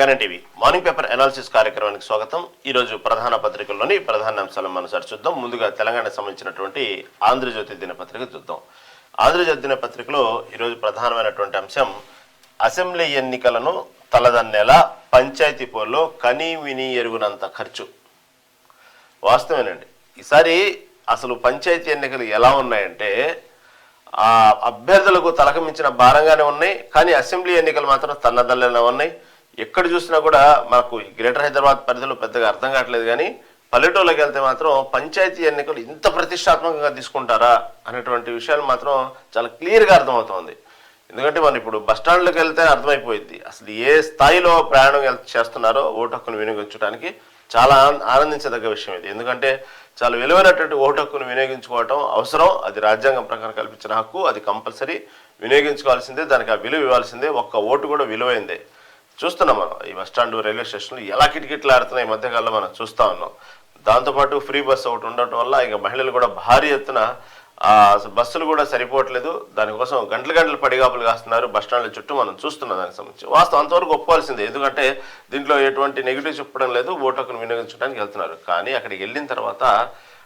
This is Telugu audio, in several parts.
Jagan TV morning paper analysis కార్యక్రమానికి స్వాగతం. ఈరోజు ప్రధాన పత్రికల్లోని ప్రధాన అంశాలను మనం చూద్దాం. ముందుగా తెలంగాణకు సంబంధించినటువంటి ఆంధ్రజ్యోతి దినపత్రిక చూద్దాం. ఆంధ్రజ్యోతి దినపత్రికలో ఈరోజు ప్రధానమైనటువంటి అంశం అసెంబ్లీ ఎన్నికలను తలదన్నేలా పంచాయతీ పోరులో కనీ విని ఎరుగునంత ఖర్చు. వాస్తవేనండి. ఈసారి అసలు పంచాయతీ ఎన్నికలు ఎలా ఉన్నాయంటే అభ్యర్థులకు తలకమించిన భారంగానే ఉన్నాయి, కానీ అసెంబ్లీ ఎన్నికలు మాత్రం తన్నదల్లనే ఉన్నాయి. ఎక్కడ చూసినా కూడా మనకు గ్రేటర్ హైదరాబాద్ పరిధిలో పెద్దగా అర్థం కావట్లేదు, కానీ పల్లెటూళ్ళకి వెళ్తే మాత్రం పంచాయతీ ఎన్నికలు ఇంత ప్రతిష్టాత్మకంగా తీసుకుంటారా అనేటువంటి విషయాలు మాత్రం చాలా క్లియర్గా అర్థమవుతోంది. ఎందుకంటే మనం ఇప్పుడు బస్టాండ్లకు వెళ్తే అర్థమైపోయింది అసలు ఏ స్థాయిలో ప్రయాణం చేస్తున్నారో ఓటు హక్కును వినియోగించడానికి. చాలా ఆనందించదగ్గ విషయం ఇది. ఎందుకంటే చాలా విలువైనటువంటి ఓటు హక్కును వినియోగించుకోవటం అవసరం. అది రాజ్యాంగం ప్రకారం కల్పించిన హక్కు, అది కంపల్సరీ వినియోగించుకోవాల్సిందే, దానికి ఆ విలువ ఇవ్వాల్సిందే. ఒక్క ఓటు కూడా విలువైందే. చూస్తున్నాం మనం ఈ బస్టాండ్ రైల్వే స్టేషన్లు ఎలా కిటికీట్లు ఆడుతున్నాయి ఈ మధ్యకాలంలో మనం చూస్తూ ఉన్నాం. దాంతోపాటు ఫ్రీ బస్సు ఒకటి ఉండటం వల్ల ఇక మహిళలు కూడా భారీ ఎత్తున బస్సులు కూడా సరిపోవట్లేదు, దానికోసం గంటలు పడిగాపులు కాస్తున్నారు బస్టాండ్ల చుట్టూ. మనం చూస్తున్నాం దానికి సంబంధించి. వాస్తవం అంతవరకు ఒప్పుకోవాల్సిందే, ఎందుకంటే దీంట్లో ఎటువంటి నెగిటివ్ చెప్పడం లేదు, ఓటు హక్కును వినియోగించడానికి వెళ్తున్నారు. కానీ అక్కడికి వెళ్ళిన తర్వాత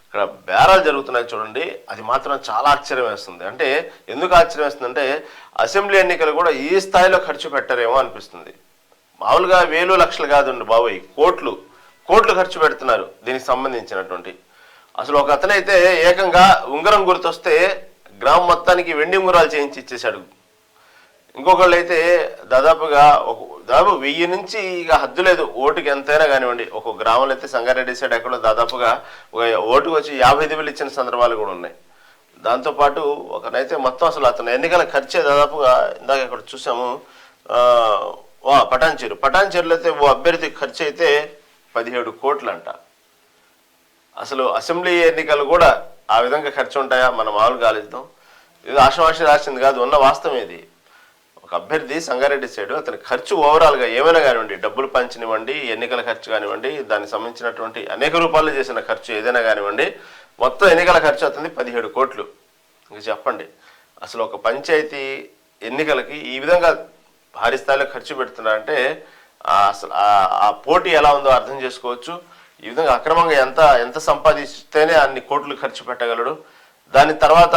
ఇక్కడ బేరాలు జరుగుతున్నాయి చూడండి, అది మాత్రం చాలా ఆశ్చర్యం వేస్తుంది. అంటే ఎందుకు ఆశ్చర్యం వేస్తుందంటే అసెంబ్లీ ఎన్నికలు కూడా ఈ స్థాయిలో ఖర్చు పెట్టారేమో అనిపిస్తుంది. మామూలుగా వేలు లక్షలు కాదండి బాబోయ్, కోట్లు ఖర్చు పెడుతున్నారు దీనికి సంబంధించినటువంటి. అసలు ఒక అతనైతే ఏకంగా ఉంగరం గుర్తొస్తే గ్రామం మొత్తానికి వెండి ఉంగరాలు చేయించి ఇచ్చేశాడు. ఇంకొకళ్ళు అయితే దాదాపుగా 1000 నుంచి ఇక హద్దు లేదు ఓటుకి ఎంతైనా కానివ్వండి. ఒక గ్రామంలో అయితే సంగారెడ్డి సైడ్ ఎక్కడో దాదాపుగా ఒక ఓటుకు వచ్చి 55,000 ఇచ్చిన సందర్భాలు కూడా ఉన్నాయి. దాంతోపాటు ఒకనైతే మొత్తం అసలు అతను ఎన్నికల ఖర్చే దాదాపుగా ఇందాక ఇక్కడ చూసాము పటాన్చేరులో అయితే ఓ అభ్యర్థి ఖర్చు అయితే 17 కోట్లు అంట. అసలు అసెంబ్లీ ఎన్నికలు కూడా ఆ విధంగా ఖర్చు ఉంటాయా? మనం మామూలుగా ఆలోచిద్దాం. ఇది ఆషామాషి రాసింది కాదు, ఉన్న వాస్తవం ఇది. ఒక అభ్యర్థి సంగారెడ్డి సైడు అతని ఖర్చు ఓవరాల్గా ఏమైనా కానివ్వండి, డబ్బులు పంచనివ్వండి, ఎన్నికల ఖర్చు కానివ్వండి, దానికి సంబంధించినటువంటి అనేక రూపాయలు చేసిన ఖర్చు ఏదైనా కానివ్వండి, మొత్తం ఎన్నికల ఖర్చు అవుతుంది 17 కోట్లు. ఇంక చెప్పండి అసలు ఒక పంచాయతీ ఎన్నికలకి ఈ విధంగా భారీ స్థాయిలో ఖర్చు పెడుతున్నారంటే అసలు ఆ పోటీ ఎలా ఉందో అర్థం చేసుకోవచ్చు. ఈ విధంగా అక్రమంగా ఎంత సంపాదిస్తేనే అన్ని కోట్లు ఖర్చు పెట్టగలడు. దాని తర్వాత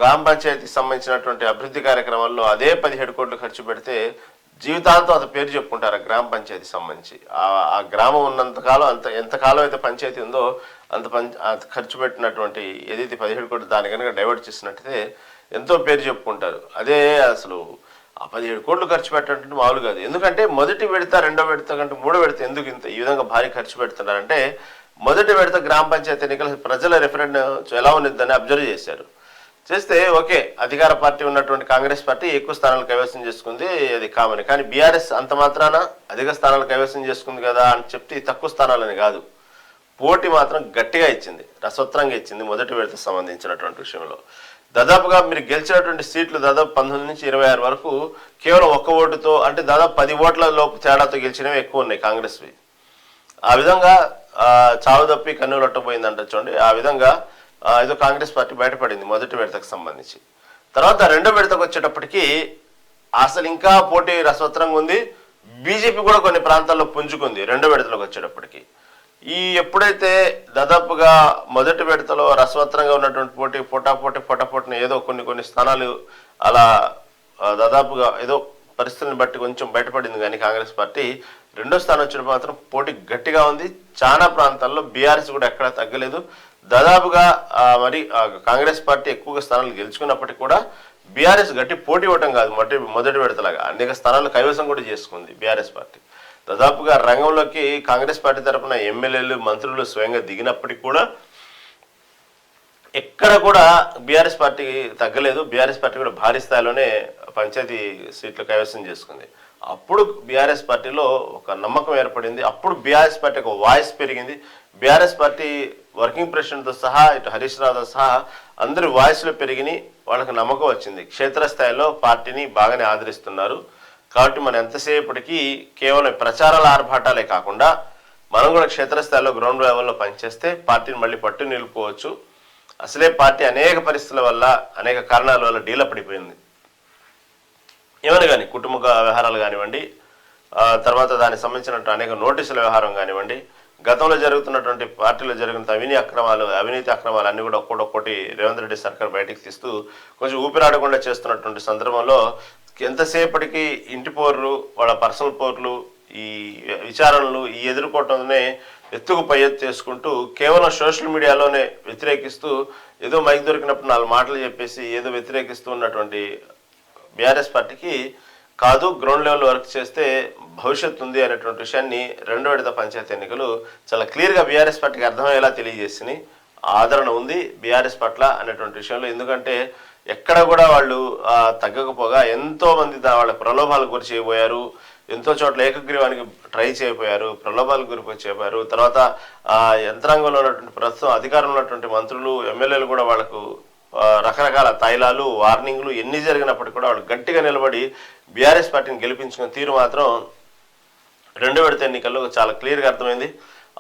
గ్రామ పంచాయతీకి సంబంధించినటువంటి అభివృద్ధి కార్యక్రమాల్లో అదే 17 కోట్లు ఖర్చు పెడితే జీవితాంతం అంత పేరు చెప్పుకుంటారు ఆ గ్రామ పంచాయతీకి సంబంధించి. ఆ గ్రామం ఉన్నంతకాలం ఎంతకాలం అయితే పంచాయతీ ఉందో అంత ఖర్చు పెట్టినటువంటి ఏదైతే 17 కోట్లు దాని కనుక డైవర్ట్ చేసినట్టయితే ఎంతో పేరు చెప్పుకుంటారు. అదే అసలు ఆ 17 కోట్లు ఖర్చు పెట్టడం మామూలు కాదు. ఎందుకంటే మొదటి విడత, రెండో విడత కంటే మూడో విడత ఎందుకు ఈ విధంగా భారీ ఖర్చు పెడుతున్నారంటే మొదటి విడత గ్రామ పంచాయతీ ఎన్నికలు ప్రజల రిఫరెండం ఎలా ఉన్నదని అబ్జర్వ్ చేశారు. చేస్తే ఓకే, అధికార పార్టీ ఉన్నటువంటి కాంగ్రెస్ పార్టీ ఎక్కువ స్థానాలు కైవసం చేసుకుంది, అది కామన్. కానీ బీఆర్ఎస్ అంత మాత్రాన అధిక స్థానాలు కైవసం చేసుకుంది కదా అని చెప్తే తక్కువ స్థానాలని కాదు, పోటీ మాత్రం గట్టిగా ఇచ్చింది, రసవత్రంగా ఇచ్చింది మొదటి విడత సంబంధించినటువంటి విషయంలో. దాదాపుగా మీరు గెలిచినటువంటి సీట్లు దాదాపు 19 నుంచి 26 వరకు కేవలం ఒక్క ఓటుతో, అంటే దాదాపు 10 ఓట్ల లోపు తేడాతో గెలిచినవి ఎక్కువ ఉన్నాయి కాంగ్రెస్వి. ఆ విధంగా చావు తప్పి కన్నులొట్టబోయిందంట చూడండి. ఆ విధంగా ఏదో కాంగ్రెస్ పార్టీ బయటపడింది మొదటి విడతకు సంబంధించి. తర్వాత రెండో విడతకు వచ్చేటప్పటికి అసలు ఇంకా పోటీ రసవత్రంగా ఉంది. బీజేపీ కూడా కొన్ని ప్రాంతాల్లో పుంజుకుంది రెండో విడతలకు వచ్చేటప్పటికి. ఎప్పుడైతే దాదాపుగా మొదటి విడతలో రసవత్రంగా ఉన్నటువంటి పోటీ పోటాపోటీని ఏదో కొన్ని స్థానాలు అలా దాదాపుగా ఏదో పరిస్థితులను బట్టి కొంచెం బయటపడింది, కానీ కాంగ్రెస్ పార్టీ రెండో స్థానం వచ్చిన మాత్రం పోటీ గట్టిగా ఉంది. చాలా ప్రాంతాల్లో బీఆర్ఎస్ కూడా ఎక్కడా తగ్గలేదు. దాదాపుగా మరి కాంగ్రెస్ పార్టీ ఎక్కువగా స్థానాలు గెలుచుకున్నప్పటికీ కూడా బీఆర్ఎస్ గట్టి పోటీ ఇవ్వటం కాదు, మొదటి విడతలాగా అనేక స్థానాలు కైవసం కూడా చేసుకుంది బీఆర్ఎస్ పార్టీ. దాదాపుగా రంగంలోకి కాంగ్రెస్ పార్టీ తరఫున ఎమ్మెల్యేలు, మంత్రులు స్వయంగా దిగినప్పటికీ కూడా ఎక్కడ కూడా బీఆర్ఎస్ పార్టీ తగ్గలేదు. బీఆర్ఎస్ పార్టీ కూడా భారీ స్థాయిలోనే పంచాయతీ సీట్లు కైవసం చేసుకుంది. అప్పుడు బీఆర్ఎస్ పార్టీలో ఒక నమ్మకం ఏర్పడింది. అప్పుడు బీఆర్ఎస్ పార్టీ ఒక వాయిస్ పెరిగింది. బీఆర్ఎస్ పార్టీ వర్కింగ్ ప్రెసిడెంట్తో సహా ఇటు హరీష్ రావుతో సహా అందరి వాయిస్లో పెరిగినాయి. వాళ్ళకి నమ్మకం వచ్చింది, క్షేత్రస్థాయిలో పార్టీని బాగానే ఆదరిస్తున్నారు. కాబట్టి మనం ఎంతసేపటికి కేవలం ప్రచారాల ఆర్భాటాలే కాకుండా మనం కూడా క్షేత్రస్థాయిలో గ్రౌండ్ లెవెల్లో పనిచేస్తే పార్టీని మళ్ళీ పట్టు నిలుపుకోవచ్చు. అసలే పార్టీ అనేక పరిస్థితుల వల్ల, అనేక కారణాల వల్ల డీల పడిపోయింది. ఏమైనా కానీ కుటుంబ వ్యవహారాలు కానివ్వండి, తర్వాత దానికి సంబంధించినటువంటి అనేక నోటీసుల వ్యవహారం కానివ్వండి, గతంలో జరుగుతున్నటువంటి పార్టీలో జరిగిన అవినీతి అక్రమాలు అన్ని కూడా ఒక్కొక్కటి రేవంత్ రెడ్డి సర్కార్ బయటికి తీస్తూ కొంచెం ఊపిరాడకుండా చేస్తున్నటువంటి సందర్భంలో ఎంతసేపటికి ఇంటి పోర్లు, వాళ్ళ పర్సనల్ పోర్లు, ఈ విచారణలు ఈ ఎదుర్కోవటంలోనే ఎత్తుకు పై ఎత్తు చేసుకుంటూ కేవలం సోషల్ మీడియాలోనే వ్యతిరేకిస్తూ ఏదో మైక్ దొరికినప్పుడు 4 మాటలు చెప్పేసి ఏదో వ్యతిరేకిస్తూ ఉన్నటువంటి బీఆర్ఎస్ పార్టీకి కాదు, గ్రౌండ్ లెవెల్ వర్క్ చేస్తే భవిష్యత్తు ఉంది అనేటువంటి విషయాన్ని 2వ విడత పంచాయతీ ఎన్నికలు చాలా క్లియర్గా బీఆర్ఎస్ పార్టీకి అర్థమయ్యేలా తెలియజేసినాయి. ఆదరణ ఉంది బీఆర్ఎస్ పట్ల అనేటువంటి విషయంలో. ఎందుకంటే ఎక్కడ కూడా వాళ్ళు తగ్గకపోగా ఎంతో మంది వాళ్ళ ప్రలోభాలకు గురి చేయబోయారు, ఎంతో చోట్ల ఏకగ్రీవానికి ట్రై చేయబోయారు, ప్రలోభాలకు గురి చేయబోయారు. తర్వాత యంత్రాంగంలో ఉన్నటువంటి ప్రస్తుతం అధికారంలో ఉన్నటువంటి మంత్రులు, ఎమ్మెల్యేలు కూడా వాళ్ళకు రకరకాల తైలాలు, వార్నింగ్లు ఎన్ని జరిగినప్పటికీ కూడా వాళ్ళు గట్టిగా నిలబడి బీఆర్ఎస్ పార్టీని గెలిపించుకున్న తీరు మాత్రం 2వ విడత ఎన్నికల్లో చాలా క్లియర్గా అర్థమైంది.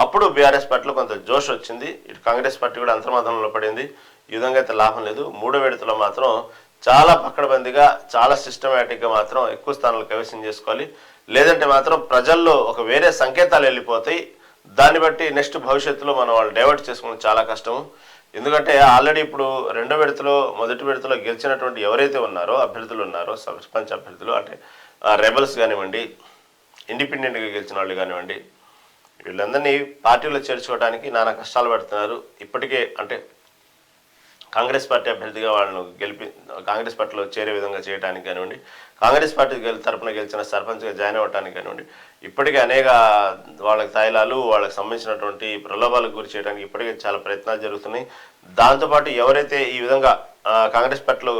అప్పుడు బీఆర్ఎస్ పార్టీలో కొంత జోష్ వచ్చింది, ఇటు కాంగ్రెస్ పార్టీ కూడా అంతర్మతంలో పడింది. ఈ విధంగా అయితే లాభం లేదు. 3వ విడతలో మాత్రం చాలా పక్కడబందిగా, చాలా సిస్టమేటిక్గా మాత్రం ఎక్కువ స్థానాలు కైవసం చేసుకోవాలి. లేదంటే మాత్రం ప్రజల్లో ఒక వేరే సంకేతాలు వెళ్ళిపోతాయి. దాన్ని బట్టి నెక్స్ట్ భవిష్యత్తులో మనం వాళ్ళు డైవర్ట్ చేసుకోవడం చాలా కష్టం. ఎందుకంటే ఆల్రెడీ ఇప్పుడు 2వ విడతలో, మొదటి విడతలో గెలిచినటువంటి ఎవరైతే ఉన్నారో అభ్యర్థులు ఉన్నారో, సర్పంచ్ అభ్యర్థులు అంటే రెబల్స్ కానివ్వండి, ఇండిపెండెంట్గా గెలిచిన వాళ్ళు కానివ్వండి, వీళ్ళందరినీ పార్టీలో చేర్చుకోవడానికి నానా కష్టాలు పడుతున్నారు. ఇప్పటికే అంటే కాంగ్రెస్ పార్టీ అభ్యర్థిగా వాళ్ళను కాంగ్రెస్ పార్టీలో చేరే విధంగా చేయడానికి కానివ్వండి, కాంగ్రెస్ పార్టీ తరఫున గెలిచిన సర్పంచ్గా జాయిన్ అవ్వడానికి కానివ్వండి, ఇప్పటికే అనేక వాళ్ళకి తాయిలాలు, వాళ్ళకి సంబంధించినటువంటి ప్రలోభాలకు గురి చేయడానికి ఇప్పటికే చాలా ప్రయత్నాలు జరుగుతున్నాయి. దాంతోపాటు ఎవరైతే ఈ విధంగా కాంగ్రెస్ పార్టీలో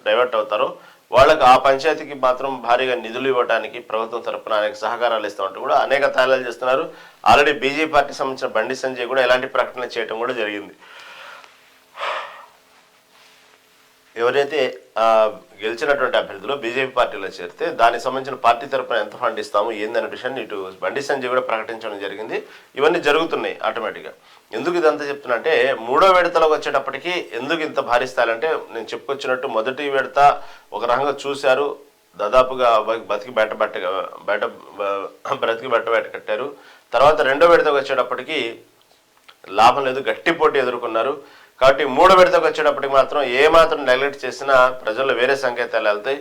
డైవర్ట్ అవుతారో వాళ్ళకు ఆ పంచాయతీకి మాత్రం భారీగా నిధులు ఇవ్వడానికి ప్రభుత్వం తరఫున అనేక సహకారాలు ఇస్తామంటూ కూడా అనేక తాయిలాలు చేస్తున్నారు. ఆల్రెడీ బీజేపీ పార్టీకి సంబంధించిన బండి సంజయ్ కూడా ఇలాంటి ప్రకటనలు చేయడం కూడా జరిగింది. ఎవరైతే గెలిచినటువంటి అభ్యర్థులు బీజేపీ పార్టీలో చేరితే దానికి సంబంధించిన పార్టీ తరఫున ఎంత ఫండ్ ఇస్తాము ఏందనే విషయాన్ని ఇటు బండి సంజయ్ కూడా ప్రకటించడం జరిగింది. ఇవన్నీ జరుగుతున్నాయి ఆటోమేటిక్గా. ఎందుకు ఇదంతా చెప్తున్నా అంటే 3వ విడతలోకి వచ్చేటప్పటికి ఎందుకు ఇంత భారీ స్థాయిలంటే నేను చెప్పుకొచ్చినట్టు మొదటి విడత ఒక రకంగా చూశారు, దాదాపుగా బ్రతికి బట్ట కట్టారు. తర్వాత 2వ విడతకు వచ్చేటప్పటికి లాభం లేదు, గట్టి పోటీ ఎదుర్కొన్నారు. కాబట్టి 3వ విడతకు వచ్చేటప్పటికి మాత్రం ఏమాత్రం నెగ్లెక్ట్ చేసినా ప్రజల్లో వేరే సంకేతాలు వెళ్తాయి.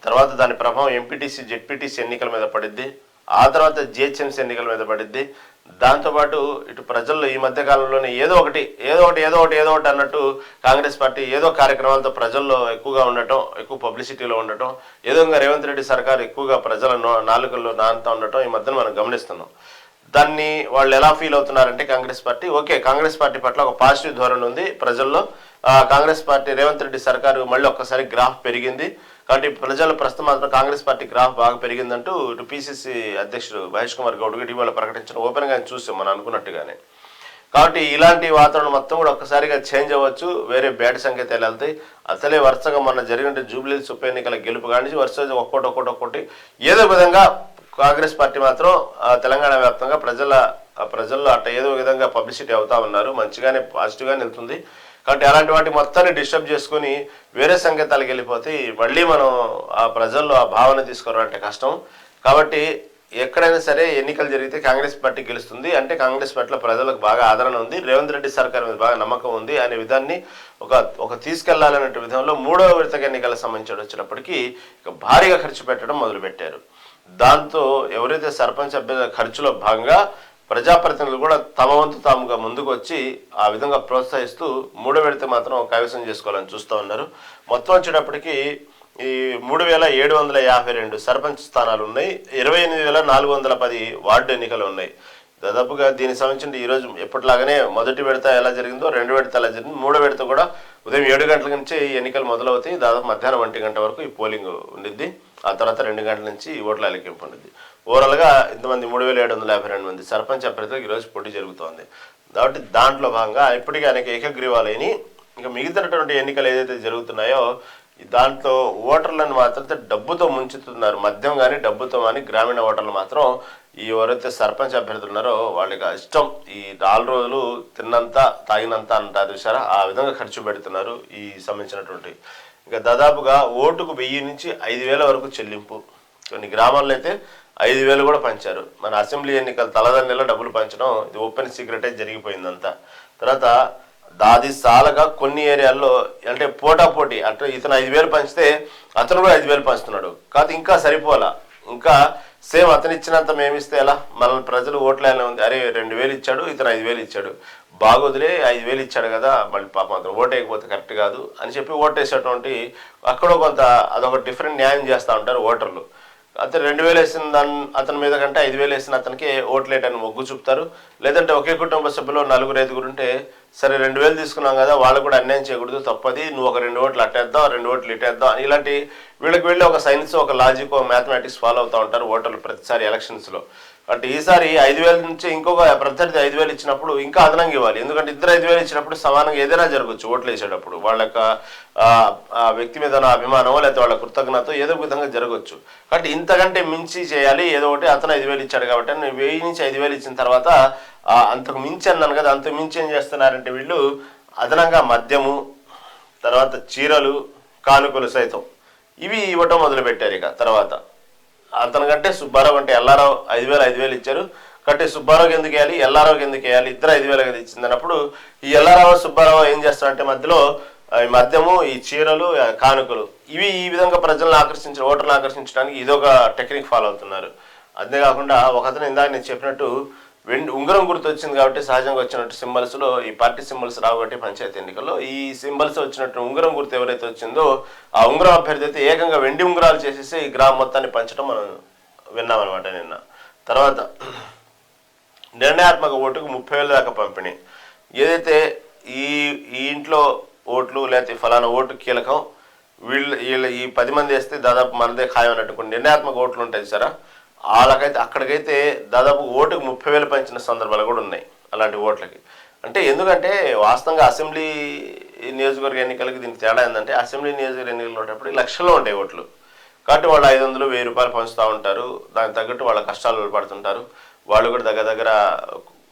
తర్వాత దాని ప్రభావం ఎంపీటీసీ, జెడ్పీటీసీ ఎన్నికల మీద పడిద్ది, ఆ తర్వాత జిహెచ్ఎంసీ ఎన్నికల మీద పడిద్ది. దాంతోపాటు ఇటు ప్రజల్లో ఈ మధ్య కాలంలోనే ఏదో ఒకటి అన్నట్టు కాంగ్రెస్ పార్టీ ఏదో కార్యక్రమాలతో ప్రజల్లో ఎక్కువగా ఉండటం, ఎక్కువ పబ్లిసిటీలో ఉండటం, ఏదో రేవంత్ రెడ్డి సర్కార్ ఎక్కువగా ప్రజల నాలుకల్లో నానుతూ ఉండటం ఈ మధ్యన మనం గమనిస్తున్నాం. దాన్ని వాళ్ళు ఎలా ఫీల్ అవుతున్నారంటే కాంగ్రెస్ పార్టీ పట్ల ఒక పాజిటివ్ ధోరణి ఉంది ప్రజల్లో. కాంగ్రెస్ పార్టీ, రేవంత్ రెడ్డి సర్కారు మళ్ళీ ఒక్కసారి గ్రాఫ్ పెరిగింది. కాబట్టి ప్రజలు ప్రస్తుతం మాత్రం కాంగ్రెస్ పార్టీ గ్రాఫ్ బాగా పెరిగిందంటూ ఇటు పిసిసి అధ్యక్షుడు మహేష్ కుమార్ గౌడ్ గడి ఇవాళ ప్రకటించడం ఓపెన్గా చూసాం మనం అనుకున్నట్టుగానే. కాబట్టి ఇలాంటి వాతావరణం మొత్తం కూడా ఒక్కసారిగా చేంజ్ అవ్వచ్చు, వేరే బ్యాడ్ సంకేతాలు వెళ్తాయి. అసలే వరుసగా మొన్న జరిగిన జూబ్లీహిల్స్ ఉప ఎన్నికల గెలుపు కానీ వరుసగా ఒక్కొక్కటి ఏదో విధంగా కాంగ్రెస్ పార్టీ మాత్రం తెలంగాణ వ్యాప్తంగా ప్రజల్లో అట్ట ఏదో విధంగా పబ్లిసిటీ అవుతా ఉన్నారు, మంచిగానే పాజిటివ్గానే వెళ్తుంది. కాబట్టి అలాంటి వాటి మొత్తాన్ని డిస్టర్బ్ చేసుకుని వేరే సంకేతాలకు వెళ్ళిపోతే మళ్ళీ మనం ఆ ప్రజల్లో ఆ భావన తీసుకురావాలంటే కష్టం. కాబట్టి ఎక్కడైనా సరే ఎన్నికలు జరిగితే కాంగ్రెస్ పార్టీ గెలుస్తుంది అంటే కాంగ్రెస్ పార్టీలో ప్రజలకు బాగా ఆదరణ ఉంది, రేవంత్ రెడ్డి సర్కార్ మీద బాగా నమ్మకం ఉంది అనే విధాన్ని ఒక తీసుకెళ్లాలనే విధంలో 3వ విడత ఎన్నికలకు సంబంధించి వచ్చినప్పటికీ భారీగా ఖర్చు పెట్టడం మొదలుపెట్టారు. దాంతో ఎవరైతే సర్పంచ్ అభ్యర్థుల ఖర్చులో భాగంగా ప్రజాప్రతినిధులు కూడా తమ వంతు తాముగా ముందుకు వచ్చి ఆ విధంగా ప్రోత్సహిస్తూ 3వ విడత మాత్రం కైవసం చేసుకోవాలని చూస్తూ ఉన్నారు. మొత్తం వచ్చేటప్పటికి ఈ 3752 సర్పంచ్ స్థానాలు ఉన్నాయి, 28410 వార్డు ఎన్నికలు ఉన్నాయి. దాదాపుగా దీనికి సంబంధించి ఈరోజు ఎప్పటిలాగానే మొదటి విడత ఎలా జరిగిందో 2వ విడత ఎలా జరిగింది, 3వ విడత కూడా ఉదయం 7 గంటల నుంచి ఎన్నికలు మొదలవుతాయి. దాదాపు మధ్యాహ్నం 1 గంట వరకు ఈ పోలింగ్ ఉండిద్ది. ఆ తర్వాత 2 గంటల నుంచి ఓట్ల లెక్కింపు ఉంటుంది. ఓవరాల్గా ఇంతమంది 3752 మంది సర్పంచ్ అభ్యర్థులకు ఈరోజు పోటీ జరుగుతోంది. కాబట్టి దాంట్లో భాగంగా ఇప్పటికీ అనేక ఏకగ్రీవాలని ఇంకా మిగతాటువంటి ఎన్నికలు ఏదైతే జరుగుతున్నాయో దాంట్లో ఓటర్లను మాత్రం డబ్బుతో ముంచుతున్నారు. మద్యం కానీ డబ్బుతో కానీ గ్రామీణ ఓటర్లు మాత్రం ఈ ఎవరైతే సర్పంచ్ అభ్యర్థులు ఉన్నారో వాళ్ళకి ఇష్టం ఈ 4 రోజులు తిన్నంత తాగినంత అంటారు చూసారా, ఆ విధంగా ఖర్చు పెడుతున్నారు. ఈ సంబంధించినటువంటి ఇంకా దాదాపుగా ఓటుకు 1000 నుంచి 5000 వరకు చెల్లింపు. కొన్ని గ్రామాల్లో అయితే 5,000 కూడా పంచారు. మన అసెంబ్లీ ఎన్నికల తలదండ్రుల డబ్బులు పంచడం ఇది ఓపెన్ సీక్రెటే జరిగిపోయిందంతా. తర్వాత దాది సాలగా కొన్ని ఏరియాల్లో అంటే పోటాపోటీ అంటే ఇతను 5,000 పంచితే అతను కూడా 5,000 పంచుతున్నాడు. కాదు ఇంకా సరిపోలా, ఇంకా సేమ్ అతను ఇచ్చినంత మేమిస్తే ఎలా? మనల్ని ప్రజలు ఓట్లనే ఉంది, అరే 2,000 ఇచ్చాడు, ఇతను 5,000 ఇచ్చాడు, బాగోదులే 5,000 ఇచ్చాడు కదా, మళ్ళీ పాపం అతను ఓటేయకపోతే కరెక్ట్ కాదు అని చెప్పి ఓటేసేటువంటి అక్కడో కొంత అదొక డిఫరెంట్ న్యాయం చేస్తూ ఉంటారు ఓటర్లు. అతను 2,000 వేసిన అతని మీద కంటే 5,000 వేసిన అతనికి ఓట్లేటని మొగ్గు చూపుతారు. లేదంటే ఒకే కుటుంబ సభ్యులు 4-5 ఉంటే సరే 2,000 తీసుకున్నాం కదా, వాళ్ళు కూడా అన్యాయం చేయకూడదు, తప్పది, నువ్వు ఒక 2 ఓట్లు అట్టేద్దాం, 2 ఓట్లు ఇట్టేద్దాం అని ఇలాంటి వీళ్ళకి వెళ్ళి ఒక సైన్స్, ఒక లాజిక్, ఒక మ్యాథమెటిక్స్ ఫాలో అవుతూ ఉంటారు ఓటర్లు ప్రతిసారి ఎలక్షన్స్లో. అంటే ఈసారి 5,000 నుంచి ఇంకొక ప్రత్యర్థి 5,000 ఇచ్చినప్పుడు ఇంకా అదనంగా ఇవ్వాలి. ఎందుకంటే ఇద్దరు 5,000 ఇచ్చినప్పుడు సమానంగా ఏదైనా జరగచ్చు ఓట్లు వేసేటప్పుడు. వాళ్ళ యొక్క వ్యక్తి మీద అభిమానమో లేకపోతే వాళ్ళ కృతజ్ఞత ఏదో విధంగా జరగచ్చు. కాబట్టి ఇంతకంటే మించి చేయాలి ఏదో ఒకటి. అతను 5,000 ఇచ్చాడు కాబట్టి 1,000 నుంచి 5,000 ఇచ్చిన తర్వాత అంతకు మించి అన్నాను కదా, అంతకు మించి ఏం చేస్తున్నారంటే వీళ్ళు అదనంగా మద్యము, తర్వాత చీరలు, కానుకలు సైతం ఇవి ఇవ్వటం మొదలుపెట్టారు. ఇక తర్వాత అతనికంటే సుబ్బారావు అంటే ఎల్లారావు 5,000 ఇచ్చారు కాబట్టి సుబ్బారావుకి ఎందుకు వేయాలి, ఎల్లారావుకి ఎందుకు వేయాలి, ఇద్దరు 5,000 ఇచ్చింది అన్నప్పుడు ఈ ఎల్లారావు సుబ్బారావు ఏం చేస్తారంటే మధ్యలో ఈ మద్యము, ఈ చీరలు, కానుకలు ఇవి ఈ విధంగా ప్రజలను ఓటర్లను ఆకర్షించడానికి ఇదొక టెక్నిక్ ఫాలో అవుతున్నారు. అంతేకాకుండా ఒకతను ఇందాక నేను చెప్పినట్టు ఉంగరం గుర్తు వచ్చింది కాబట్టి సహజంగా వచ్చినట్టు సింబల్స్లో ఈ పార్టీ సింబల్స్ రావు కాబట్టి పంచాయతీ ఎన్నికల్లో ఈ సింబల్స్ వచ్చినట్టు ఉంగరం గుర్తు ఎవరైతే వచ్చిందో ఆ ఉంగరం అభ్యర్థి అయితే ఏకంగా వెండి ఉంగరాలు చేసేసి ఈ గ్రామం మొత్తాన్ని పంచడం మనం విన్నామన్నమాట నిన్న. తర్వాత నిర్ణయాత్మక ఓటుకు 30,000 దాకా పంపిణీ. ఏదైతే ఈ ఇంట్లో ఓట్లు లేకపోతే ఫలానా ఓటు కీలకం, వీళ్ళ ఈ 10 మంది వేస్తే దాదాపు మనదే ఖాయం అన్నట్టు కొన్ని నిర్ణయాత్మక ఓట్లు ఉంటాయి సరే, వాళ్ళకైతే అక్కడికైతే దాదాపు ఓటుకు 30,000 పంచిన సందర్భాలు కూడా ఉన్నాయి అలాంటి ఓట్లకి. అంటే ఎందుకంటే వాస్తవంగా అసెంబ్లీ నియోజకవర్గ ఎన్నికలకి దీనికి తేడా ఏంటంటే అసెంబ్లీ నియోజకవర్గ ఎన్నికలు ఉన్నప్పుడు లక్షల్లో ఉంటాయి ఓట్లు కాబట్టి వాళ్ళు 500, 1,000 రూపాయలు పంచుతూ ఉంటారు. దానికి తగ్గట్టు వాళ్ళ కష్టాలు పడుతుంటారు. వాళ్ళు కూడా దగ్గర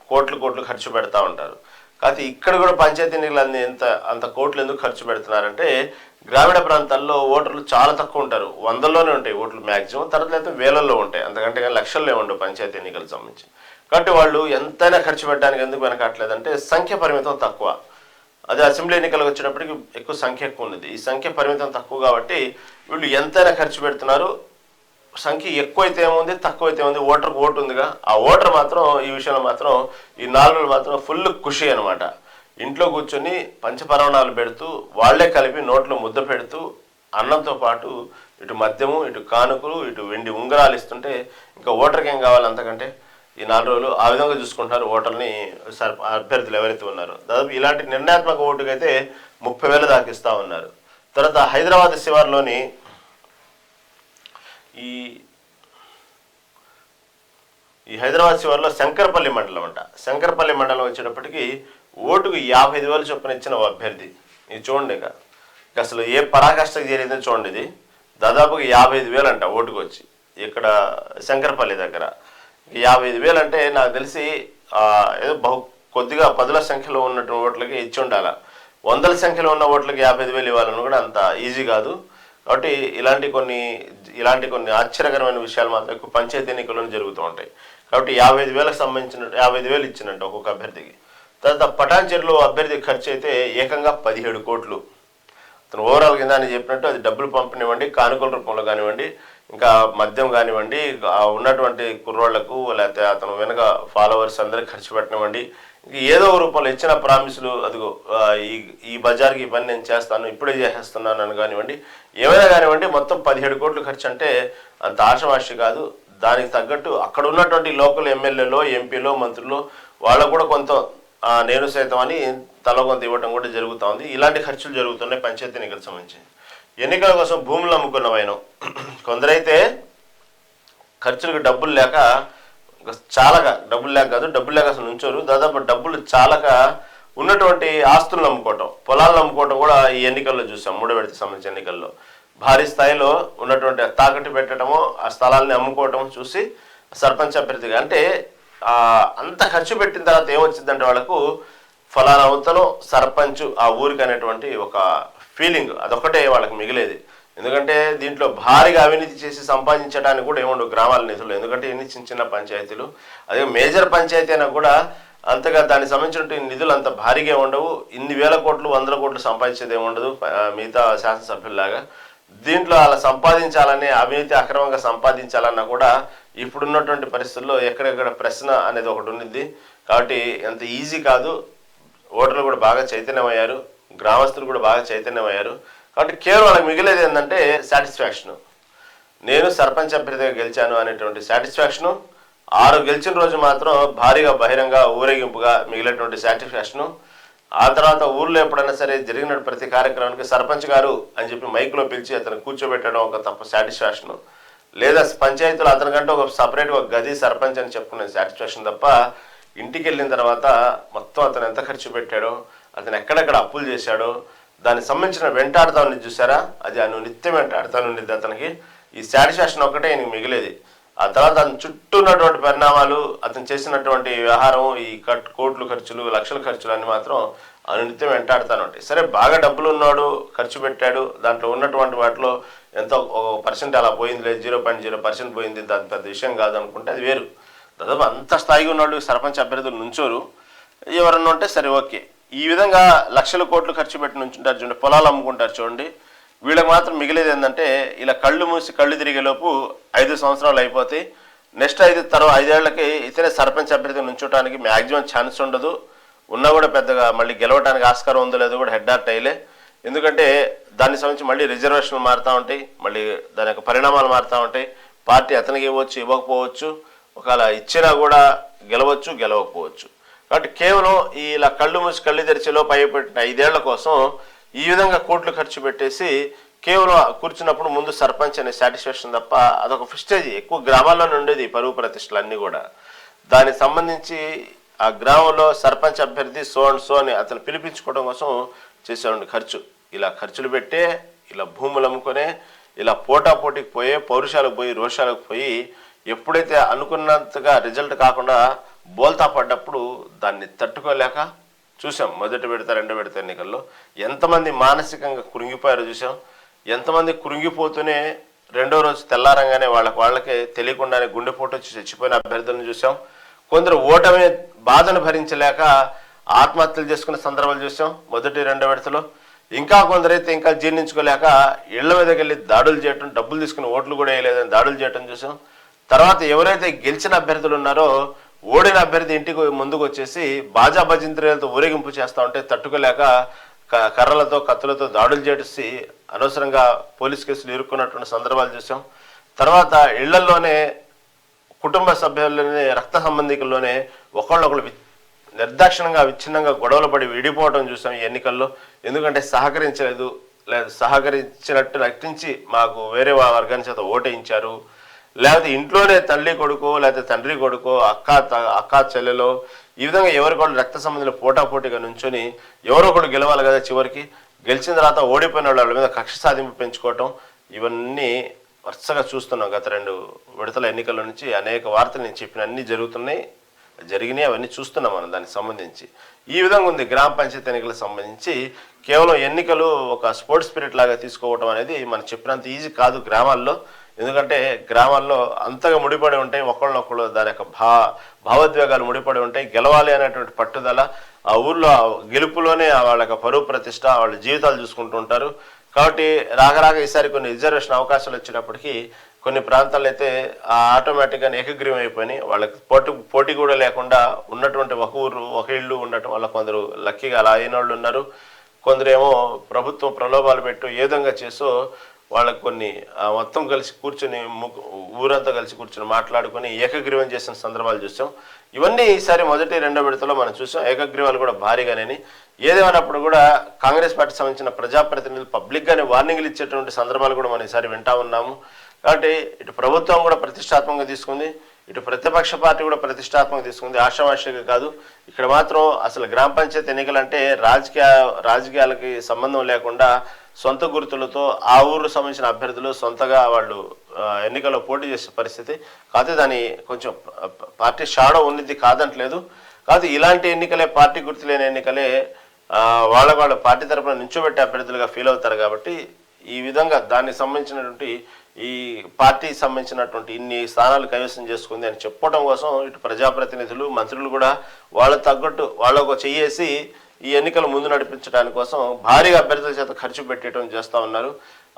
కోట్లు ఖర్చు పెడతా ఉంటారు. కాకపోతే ఇక్కడ కూడా పంచాయతీ ఎన్నికలు అంత కోట్లు ఎందుకు ఖర్చు పెడుతున్నారంటే గ్రామీణ ప్రాంతాల్లో ఓటర్లు చాలా తక్కువ ఉంటారు, 100లోనే ఉంటాయి ఓట్లు మ్యాక్సిమం, తర్వాత అయితే వేలల్లో ఉంటాయి, అంతకంటే కానీ లక్షల్లో ఉండవు పంచాయతీ ఎన్నికలకు సంబంధించి. కాబట్టి వాళ్ళు ఎంతైనా ఖర్చు పెట్టడానికి ఎందుకు వెనకట్లేదంటే సంఖ్య పరిమితం తక్కువ. అదే అసెంబ్లీ ఎన్నికలకు వచ్చినప్పటికీ ఎక్కువ సంఖ్య ఎక్కువ ఉన్నది, ఈ సంఖ్య పరిమితం తక్కువ కాబట్టి వీళ్ళు ఎంతైనా ఖర్చు పెడుతున్నారు. సంఖ్య ఎక్కువైతే ఏముంది, తక్కువైతే ఏముంది, ఓటర్కి ఓటు ఉందిగా, ఆ ఓటర్ మాత్రం ఈ విషయంలో మాత్రం ఈ 4 మాత్రం ఫుల్ ఖుషి అనమాట. ఇంట్లో కూర్చొని పంచపరవణాలు పెడుతూ వాళ్లే కలిపి నోట్లో ముద్ద పెడుతూ అన్నంతో పాటు ఇటు మద్యము, ఇటు కానుకలు, ఇటు వెండి ఉంగరాలు ఇస్తుంటే ఇంకా ఓటర్కి ఏం కావాలి అంతకంటే. ఈ 4 రోజులు ఆ విధంగా చూసుకుంటారు ఓటర్ని అభ్యర్థులు ఎవరైతే ఉన్నారో. దాదాపు ఇలాంటి నిర్ణయాత్మక ఓటుకైతే 30,000 దాకా ఇస్తూ ఉన్నారు. తర్వాత హైదరాబాద్ శివార్లోని ఈ హైదరాబాద్ శివార్లో శంకరపల్లి మండలం అంట. శంకరపల్లి మండలం వచ్చేటప్పటికి ఓటుకు 55,000 చొప్పున ఇచ్చిన ఓ అభ్యర్థి. ఇది చూడండి ఇక అసలు ఏ పరాకాష్ఠకు చేరిందో చూడండి. ఇది దాదాపుగా 55,000 అంట ఓటుకు వచ్చి ఇక్కడ శంకరపల్లి దగ్గర. 55,000 అంటే నాకు తెలిసి ఏదో కొద్దిగా 10ల సంఖ్యలో ఉన్నటువంటి ఓట్లకి ఇచ్చి ఉండాల. 100ల సంఖ్యలో ఉన్న ఓట్లకి 55,000 ఇవ్వాలని కూడా అంత ఈజీ కాదు. కాబట్టి ఇలాంటి కొన్ని ఆశ్చర్యకరమైన విషయాలు మాత్రం ఎక్కువ పంచాయతీ ఎన్నికల్లో జరుగుతూ ఉంటాయి. కాబట్టి 55,000కి సంబంధించిన 55,000 ఇచ్చినట్టు ఒక్కొక్క అభ్యర్థికి. తర్వాత పటాన్చెరులో అభ్యర్థి ఖర్చు అయితే ఏకంగా 17 కోట్లు. అతను ఓవరాల్ కింద అని చెప్పినట్టు అది డబ్బులు పంపినివ్వండి, కానుకల రూపంలో కానివ్వండి, ఇంకా మద్యం కానివ్వండి, ఉన్నటువంటి కుర్రోళ్లకు లేకపోతే అతను వెనక ఫాలోవర్స్ అందరికి ఖర్చు పెట్టనివ్వండి, ఏదో ఒక రూపంలో ఇచ్చిన ప్రామిసులు, అదిగో ఈ బజార్కి ఈ పని నేను చేస్తాను, ఇప్పుడే చేసేస్తున్నాను అని కానివ్వండి, ఏమైనా కానివ్వండి, మొత్తం 17 కోట్లు ఖర్చు అంటే అంత ఆషమాషి కాదు. దానికి తగ్గట్టు అక్కడ ఉన్నటువంటి లోకల్ ఎమ్మెల్యేలో, ఎంపీలో, మంత్రులు వాళ్ళకు కూడా కొంత నేను సైతం అని తల కొంత ఇవ్వటం కూడా జరుగుతూ ఉంది. ఇలాంటి ఖర్చులు జరుగుతున్నాయి పంచాయతీ ఎన్నికలకు సంబంధించి. ఎన్నికల కోసం భూములు అమ్ముకున్న వైనం కొందరైతే ఖర్చులకు డబ్బులు లేక డబ్బులు లేక అసలు నుంచోరు. దాదాపు డబ్బులు చాలక ఉన్నటువంటి ఆస్తులను అమ్ముకోవటం, పొలాలను అమ్ముకోవటం కూడా ఈ ఎన్నికల్లో చూసాం. 3వ విడతకు సంబంధించిన ఎన్నికల్లో భారీ స్థాయిలో ఉన్నటువంటి తాకట్టు పెట్టడము, ఆ స్థలాలని అమ్ముకోవటం చూసి సర్పంచ్ అభ్యర్థిగా అంటే అంత ఖర్చు పెట్టిన తర్వాత ఏమొచ్చిందంటే వాళ్ళకు ఫలానా అవతలో సర్పంచ్ ఆ ఊరికి అనేటువంటి ఒక ఫీలింగ్ అదొకటే వాళ్ళకి మిగిలేది. ఎందుకంటే దీంట్లో భారీగా అవినీతి చేసి సంపాదించడానికి కూడా ఏముండవు గ్రామాల నిధులు. ఎందుకంటే ఇన్ని చిన్న చిన్న పంచాయతీలు, అదే మేజర్ పంచాయతీ అయినా కూడా అంతగా దానికి సంబంధించిన నిధులు అంత భారీగా ఉండవు. ఇన్ని వేల కోట్లు 100 కోట్లు సంపాదించేది ఏముండదు మిగతా శాసనసభ్యుల్లాగా. దీంట్లో అలా సంపాదించాలని, అవినీతి అక్రమంగా సంపాదించాలన్నా కూడా ఇప్పుడున్నటువంటి పరిస్థితుల్లో ఎక్కడెక్కడ ప్రశ్న అనేది ఒకటి ఉండింది. కాబట్టి అంత ఈజీ కాదు. ఓటర్లు కూడా బాగా చైతన్యమయ్యారు, గ్రామస్తులు కూడా బాగా చైతన్యమయ్యారు. కాబట్టి కేవలం వాళ్ళకి మిగిలేది ఏంటంటే సాటిస్ఫాక్షను. నేను సర్పంచ్ అభ్యర్థిగా గెలిచాను అనేటువంటి సాటిస్ఫాక్షను. 6 గెలిచిన రోజు మాత్రం భారీగా బహిరంగ ఊరేగింపుగా మిగిలినటువంటి సాటిస్ఫాక్షను. ఆ తర్వాత ఊర్లో ఎప్పుడైనా సరే జరిగిన ప్రతి కార్యక్రమానికి సర్పంచ్ గారు అని చెప్పి మైక్లో పిలిచి అతను కూర్చోబెట్టడం ఒక తప్ప సాటిస్ఫాక్షను. లేదా పంచాయతీలో అతనికంటే ఒక సపరేట్గా ఒక గది సర్పంచ్ అని చెప్పుకునే సాటిస్ఫాక్షన్ తప్ప, ఇంటికి వెళ్ళిన తర్వాత మొత్తం అతను ఎంత ఖర్చు పెట్టాడో, అతను ఎక్కడెక్కడ అప్పులు చేశాడో దానికి సంబంధించిన వెంటాడుతా ఉన్నది చూసారా, అది నిత్యం వెంటాడుతూ ఉండేది అతనికి. ఈ సాటిస్ఫాక్షన్ ఒక్కటే ఈయనకి మిగిలేది. ఆ తర్వాత అతని చుట్టూ ఉన్నటువంటి పరిణామాలు, అతను చేసినటువంటి వ్యవహారం, ఈ కోట్లు ఖర్చులు, లక్షల ఖర్చులు అన్ని మాత్రం అనునిత్యం వెంటాడుతూనే ఉంటాయి. సరే, బాగా డబ్బులు ఉన్నాడు, ఖర్చు పెట్టాడు, దాంట్లో ఉన్నటువంటి వాటిలో ఎంతో 1% అలా పోయింది, లేదు 0.0% పోయింది, దాని పెద్ద విషయం కాదు అనుకుంటే అది వేరు. దాదాపు అంత స్థాయిగా ఉన్నాడు సర్పంచ్ అభ్యర్థులు నుంచోరు. ఎవరన్నా ఉంటే సరే ఓకే. ఈ విధంగా లక్షల కోట్లు ఖర్చు పెట్టి నుంచుంటారు చూడండి, పొలాలు అమ్ముకుంటారు చూడండి. వీళ్ళకి మాత్రం మిగిలేదు ఏంటంటే ఇలా కళ్ళు మూసి కళ్ళు తిరిగేలోపు 5 సంవత్సరాలు అయిపోతాయి. నెక్స్ట్ 5 ఏళ్లకి ఇతనే సర్పంచ్ అభ్యర్థి నుంచోటానికి మ్యాక్సిమం ఛాన్స్ ఉండదు. ఉన్నా కూడా పెద్దగా మళ్ళీ గెలవడానికి ఆస్కారం ఉందో లేదో కూడా హెడ్ ఆర్ట్ అయ్యలే. ఎందుకంటే దానికి సంబంధించి మళ్ళీ రిజర్వేషన్లు మారుతూ ఉంటాయి, మళ్ళీ దాని యొక్క పరిణామాలు మారుతూ ఉంటాయి. పార్టీ అతనికి ఇవ్వచ్చు, ఇవ్వకపోవచ్చు, ఒకవేళ ఇచ్చినా కూడా గెలవచ్చు, గెలవకపోవచ్చు. కాబట్టి కేవలం ఇలా కళ్ళు మూసి కళ్ళు తెరిచేలోపు అయిపోయిన 5 ఏళ్ల కోసం ఈ విధంగా కోట్లు ఖర్చు పెట్టేసి కేవలం కూర్చున్నప్పుడు ముందు సర్పంచ్ అనే సాటిస్ఫాక్షన్ తప్ప అదొక ప్రెస్టేజ్. ఎక్కువ గ్రామాల్లోనే ఉండేది పరువు ప్రతిష్టలు అన్నీ కూడా. దానికి సంబంధించి ఆ గ్రామంలో సర్పంచ్ అభ్యర్థి సో అండ్ సో అని అతను పిలిపించుకోవడం కోసం చేసేవాడి ఖర్చు. ఇలా ఖర్చులు పెట్టే, ఇలా భూములు అమ్ముకొనే, ఇలా పోటాపోటీకి పోయే, పౌరుషాలకు పోయి, రోషాలకు పోయి, ఎప్పుడైతే అనుకున్నంతగా రిజల్ట్ కాకుండా బోల్తా పడ్డప్పుడు దాన్ని తట్టుకోలేక చూసాం. మొదటి విడత, 2వ విడత ఎన్నికల్లో ఎంతమంది మానసికంగా కృంగిపోయారో చూసాం. ఎంతమంది కృంగిపోతూనే 2వ రోజు తెల్లారంగానే వాళ్ళకే తెలియకుండానే గుండెపోటు వచ్చి చచ్చిపోయిన అభ్యర్థులను చూసాం. కొందరు ఓటమి బాధను భరించలేక ఆత్మహత్యలు చేసుకునే సందర్భాలు చూసాం మొదటి, 2వ విడతలో. ఇంకా కొందరైతే ఇంకా జీర్ణించుకోలేక ఇళ్ల మీదకి వెళ్ళి దాడులు చేయటం, డబ్బులు తీసుకుని ఓట్లు కూడా వేయలేదని దాడులు చేయటం చూసాం. తర్వాత ఎవరైతే గెలిచిన అభ్యర్థులు ఉన్నారో ఓడిన అభ్యర్థి ఇంటికి ముందుకు వచ్చేసి బాజా భజంత్రీలతో ఊరేగింపు చేస్తూ ఉంటే తట్టుకోలేక కర్రలతో, కత్తులతో దాడులు చేసి అనవసరంగా పోలీస్ కేసులు ఇరుక్కున్నటువంటి సందర్భాలు చూసాం. తర్వాత ఇళ్లల్లోనే కుటుంబ సభ్యుల్లోనే, రక్త సంబంధికుల్లోనే ఒకళ్ళొకళ్ళు నిర్దాక్షిణంగా విచ్ఛిన్నంగా గొడవలు పడి విడిపోవడం చూసాం ఈ ఎన్నికల్లో. ఎందుకంటే సహకరించలేదు, లేదా సహకరించినట్టు నటించి మాకు వేరే వర్గాన్ని చేత ఓటేయించారు, లేకపోతే ఇంట్లోనే తల్లి కొడుకో లేకపోతే తండ్రి కొడుకో, అక్క చెల్లెలో, ఈ విధంగా ఎవరికొకళ్ళు రక్త సంబంధంలో పోటాపోటీగా నుంచొని ఎవరో ఒకళ్ళు గెలవాలి కదా. చివరికి గెలిచిన తర్వాత ఓడిపోయిన వాళ్ళ మీద కక్ష సాధింపు పెంచుకోవటం, ఇవన్నీ వరుసగా చూస్తున్నాం. గత 2 విడతల ఎన్నికల నుంచి అనేక వార్తలు నేను చెప్పిన అన్నీ జరిగినాయి, అవన్నీ చూస్తున్నాం మనం దానికి సంబంధించి. ఈ విధంగా ఉంది గ్రామ పంచాయతీ ఎన్నికలకు సంబంధించి. కేవలం ఎన్నికలు ఒక స్పోర్ట్స్ స్పిరిట్ లాగా తీసుకోవటం అనేది మనం చెప్పినంత ఈజీ కాదు గ్రామాల్లో. ఎందుకంటే గ్రామాల్లో అంతగా ముడిపడి ఉంటాయి, ఒకళ్ళనొకళ్ళు దాని యొక్క భావోద్వేగాలు ముడిపడి ఉంటాయి. గెలవాలి అనేటువంటి పట్టుదల, ఆ ఊర్లో గెలుపులోనే వాళ్ళ యొక్క పరువు ప్రతిష్ట, వాళ్ళ జీవితాలు చూసుకుంటూ ఉంటారు. కాబట్టి రాగరాగా ఈసారి కొన్ని రిజర్వేషన్ అవకాశాలు వచ్చినప్పటికీ కొన్ని ప్రాంతాల్లో అయితే ఆటోమేటిక్గా ఏకగ్రీవం అయిపోయినాయి. వాళ్ళకి పోటీ కూడా లేకుండా ఉన్నటువంటి ఒక ఊరు, ఒక ఇళ్ళు ఉండటం వల్ల కొందరు లక్కీగా అలా అయిన వాళ్ళు ఉన్నారు. కొందరేమో ప్రభుత్వం ప్రలోభాలు పెట్టు ఏ విధంగా చేసో వాళ్ళకు కొన్ని మొత్తం కలిసి కూర్చొని, ఊరంతా కలిసి కూర్చొని మాట్లాడుకొని ఏకగ్రీవం చేసిన సందర్భాలు చూసాం. ఇవన్నీ ఈసారి మొదటి, 2వ విడతలో మనం చూసాం. ఏకగ్రీవాలు కూడా భారీగానే. ఏదేమైనప్పుడు కూడా కాంగ్రెస్ పార్టీకి సంబంధించిన ప్రజాప్రతినిధులు పబ్లిక్గానే వార్నింగ్లు ఇచ్చేటువంటి సందర్భాలు కూడా మనం ఈసారి వింటా ఉన్నాము. కాబట్టి ఇటు ప్రభుత్వం కూడా ప్రతిష్టాత్మకంగా తీసుకుంది, ఇటు ప్రతిపక్ష పార్టీ కూడా ప్రతిష్టాత్మకంగా తీసుకుంది. ఆషామాషిగా కాదు. ఇక్కడ మాత్రం అసలు గ్రామ పంచాయతీ ఎన్నికలంటే రాజకీయాలకి సంబంధం లేకుండా సొంత గుర్తులతో ఆ ఊరు సంబంధించిన అభ్యర్థులు సొంతగా వాళ్ళు ఎన్నికల్లో పోటీ చేసే పరిస్థితి. కాకపోతే దాని కొంచెం పార్టీ షాడో ఉన్నది కాదంటలేదు. కాదు, ఇలాంటి ఎన్నికలే, పార్టీ గుర్తు లేని ఎన్నికలే వాళ్ళ పార్టీ తరఫున నించోబెట్టే అభ్యర్థులుగా ఫీల్ అవుతారు. కాబట్టి ఈ విధంగా దానికి సంబంధించినటువంటి ఈ పార్టీకి సంబంధించినటువంటి ఇన్ని స్థానాలు కైవసం చేసుకుంది అని చెప్పుకోవడం కోసం ఇటు ప్రజాప్రతినిధులు మంత్రులు కూడా వాళ్ళ తగ్గట్టు వాళ్ళకు చెయ్యేసి ఈ ఎన్నికలు ముందు నడిపించడానికి కోసం భారీగా అభ్యర్థుల చేత ఖర్చు పెట్టడం చేస్తూ ఉన్నారు.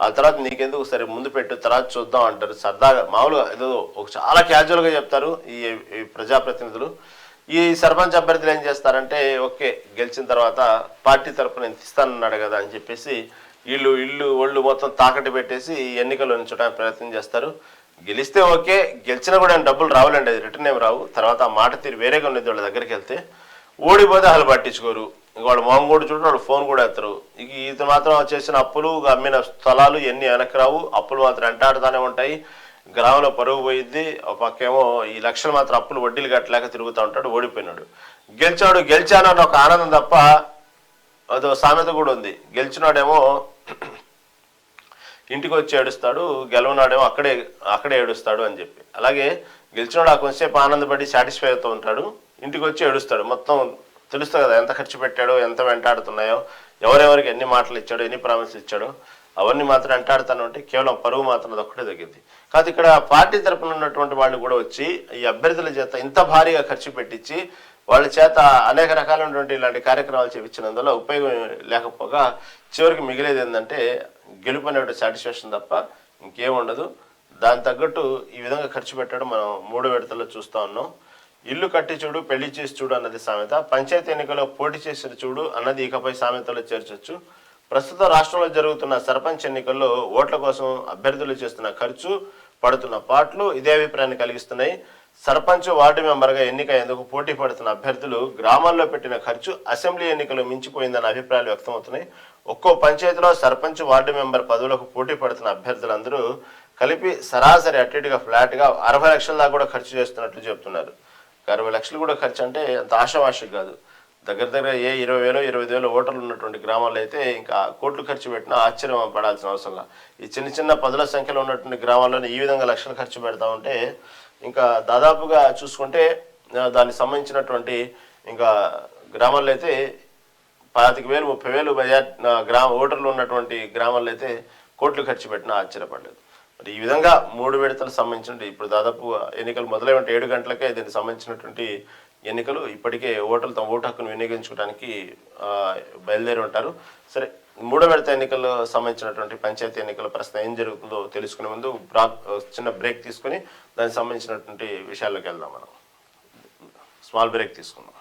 ఆ తర్వాత నీకెందుకు సరే ముందు పెట్టు తర్వాత చూద్దాం అంటారు. సరదాగా మామూలుగా ఏదో ఒక చాలా క్యాజువల్గా చెప్తారు ఈ ప్రజాప్రతినిధులు. ఈ సర్పంచ్ అభ్యర్థులు ఏం చేస్తారంటే ఓకే గెలిచిన తర్వాత పార్టీ తరఫున ఎంత ఇస్తానన్నాడు కదా అని చెప్పేసి ఒళ్ళు మొత్తం తాకట్టు పెట్టేసి ఎన్నికలు ఉంచడానికి ప్రయత్నం చేస్తారు. గెలిస్తే ఓకే, గెలిచినా కూడా డబ్బులు రావాలండి, అది రిటర్న్ ఏమి రావు. తర్వాత ఆ మాట తీరు వేరేగా ఉండేది వాళ్ళ దగ్గరికి వెళ్తే. ఓడిపోతే అసలు పట్టించుకోరు. వాడు మొహం కూడా చూడు, వాళ్ళు ఫోన్ కూడా ఎత్తరు. ఇతను మాత్రం చేసిన అప్పులు అమ్మిన స్థలాలు ఎన్ని వెనక్కి రావు, అప్పులు మాత్రం వెంటాడుతూనే ఉంటాయి. గ్రామంలో పరుగు పోయిద్ది. ఒక పక్కేమో ఈ లక్షలు మాత్రం అప్పులు వడ్డీలు కట్టలేక తిరుగుతూ ఉంటాడు. ఓడిపోయినాడు. గెలిచాను అన్న ఒక ఆనందం తప్ప అదో సామెత కూడా ఉంది, గెలిచినాడేమో ఇంటికి వచ్చి ఏడుస్తాడు, గెలవనాడేమో అక్కడే ఏడుస్తాడు అని చెప్పి. అలాగే గెలిచినాడు ఆ కొంచెంసేపు ఆనందపడి సాటిస్ఫై అవుతూ ఉంటాడు, ఇంటికి వచ్చి ఏడుస్తాడు. మొత్తం తెలుస్తుంది కదా ఎంత ఖర్చు పెట్టాడో, ఎంత వెంటాడుతున్నాయో, ఎవరెవరికి ఎన్ని మాటలు ఇచ్చాడో, ఎన్ని ప్రామిస్ ఇచ్చాడో, అవన్నీ మాత్రం వెంటాడుతాను అంటే కేవలం పరువు మాత్రం అది ఒక్కటే తగ్గింది. కాదు ఇక్కడ పార్టీ తరఫున ఉన్నటువంటి వాళ్ళు కూడా వచ్చి ఈ అభ్యర్థుల చేత ఇంత భారీగా ఖర్చు పెట్టించి వాళ్ళ చేత అనేక రకాలైనటువంటి ఇలాంటి కార్యక్రమాలు చేయించినందువల్ల ఉపయోగం లేకపోగా చివరికి మిగిలేది ఏంటంటే గెలుపు అనే సాటిస్ఫాక్షన్ తప్ప ఇంకేముండదు. దాని తగ్గట్టు ఈ విధంగా ఖర్చు పెట్టడం మనం 3 విడతల్లో చూస్తూ ఉన్నాం. ఇల్లు కట్టి చూడు, పెళ్లి చేసి చూడు అన్నది సామెత. పంచాయతీ ఎన్నికల్లో పోటీ చేసి చూడు అన్నది ఇకపై సామెతలో చేర్చొచ్చు. ప్రస్తుతం రాష్ట్రంలో జరుగుతున్న సర్పంచ్ ఎన్నికల్లో ఓట్ల కోసం అభ్యర్థులు చేస్తున్న ఖర్చు, పడుతున్న పాటలు ఇదే అభిప్రాయాన్ని కలిగిస్తున్నాయి. సర్పంచ్, వార్డు మెంబర్గా ఎన్నికయ్యేందుకు పోటీ పడుతున్న అభ్యర్థులు గ్రామాల్లో పెట్టిన ఖర్చు అసెంబ్లీ ఎన్నికలు మించిపోయిందన్న అభిప్రాయాలు వ్యక్తమవుతున్నాయి. ఒక్కో పంచాయతీలో సర్పంచ్, వార్డు మెంబర్ పదవులకు పోటీ పడుతున్న అభ్యర్థులందరూ కలిపి సరాసరి అట్టిగా ఫ్లాట్గా 60 లక్షల దాకా కూడా ఖర్చు చేస్తున్నట్లు చెబుతున్నారు. 60 లక్షలు కూడా ఖర్చు అంటే అంత ఆశావాషి కాదు. దగ్గర 20,000 25,000 ఓటర్లు ఉన్నటువంటి గ్రామాల్లో అయితే ఇంకా కోట్లు ఖర్చు పెట్టినా ఆశ్చర్యం పడాల్సిన అవసరం. ఈ చిన్న పదుల సంఖ్యలో ఉన్నటువంటి గ్రామాల్లోనే ఈ విధంగా లక్షలు ఖర్చు పెడతా ఉంటే ఇంకా దాదాపుగా చూసుకుంటే దానికి సంబంధించినటువంటి ఇంకా గ్రామాల్లో అయితే 25,000 30,000 ఓటర్లు ఉన్నటువంటి గ్రామాల్లో అయితే కోట్లు ఖర్చు పెట్టినా ఆశ్చర్యపడలేదు. మరి ఈ విధంగా 3 విడతలకు సంబంధించిన ఇప్పుడు దాదాపు ఎన్నికలు మొదలైన 7 గంటలకే దీనికి సంబంధించినటువంటి ఎన్నికలు ఇప్పటికే ఓటర్లు తమ ఓటు హక్కును వినియోగించుకోవడానికి బయలుదేరి ఉంటారు. సరే, 3వ విడత ఎన్నికల్లో సంబంధించినటువంటి పంచాయతీ ఎన్నికల ప్రస్తుతం ఏం జరుగుతుందో తెలుసుకునే ముందు చిన్న బ్రేక్ తీసుకొని దానికి సంబంధించినటువంటి విషయాల్లోకి వెళ్దాం. మనం స్మాల్ బ్రేక్ తీసుకుందాం.